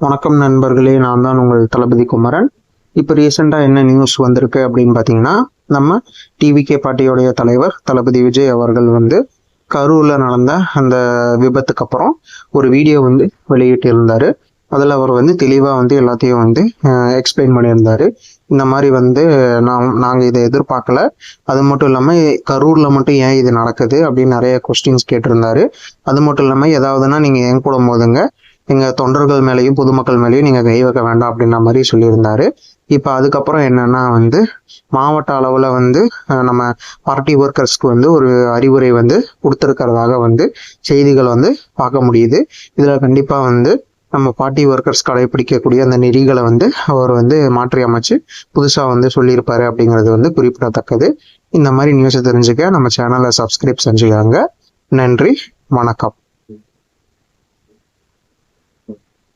வணக்கம் நண்பர்களே, நான் தான் உங்கள் தளபதி குமரன். இப்போ ரீசெண்டாக என்ன நியூஸ் வந்திருக்கு அப்படின்னு பார்த்தீங்கன்னா, நம்ம டிவிகே பார்ட்டியோடைய தலைவர் தளபதி விஜய் அவர்கள் கரூரில் நடந்த அந்த விபத்துக்கு அப்புறம் ஒரு வீடியோ வெளியிட்டு இருந்தார். அதில் அவர் தெளிவாக எல்லாத்தையும் எக்ஸ்பிளைன் பண்ணியிருந்தார். இந்த மாதிரி நாங்கள் இதை எதிர்பார்க்கல, அது மட்டும் இல்லாமல் கரூரில் மட்டும் ஏன் இது நடக்குது அப்படின்னு நிறைய கொஸ்டின்ஸ் கேட்டிருந்தாரு. அது மட்டும் இல்லாமல் ஏதாவதுன்னா நீங்கள் என் கூட மோதுங்க, எங்கள் தொண்டர்கள் மேலேயும் பொதுமக்கள் மேலேயும் நீங்கள் கை வைக்க வேண்டாம் அப்படின்ற மாதிரி சொல்லியிருந்தாரு. இப்போ அதுக்கப்புறம் என்னன்னா மாவட்ட அளவில் நம்ம பார்ட்டி ஒர்க்கர்ஸ்க்கு ஒரு அறிவுரை கொடுத்துருக்கிறதாக செய்திகள் பார்க்க முடியுது. இதில் கண்டிப்பாக நம்ம பார்ட்டி ஒர்க்கர்ஸ் கடைபிடிக்கக்கூடிய அந்த நெறிகளை அவர் மாற்றி அமைச்சு புதுசாக சொல்லியிருப்பாரு அப்படிங்கிறது குறிப்பிடத்தக்கது. இந்த மாதிரி நியூஸை தெரிஞ்சுக்க நம்ம சேனலை சப்ஸ்கிரைப் செஞ்சுக்காங்க. நன்றி, வணக்கம்.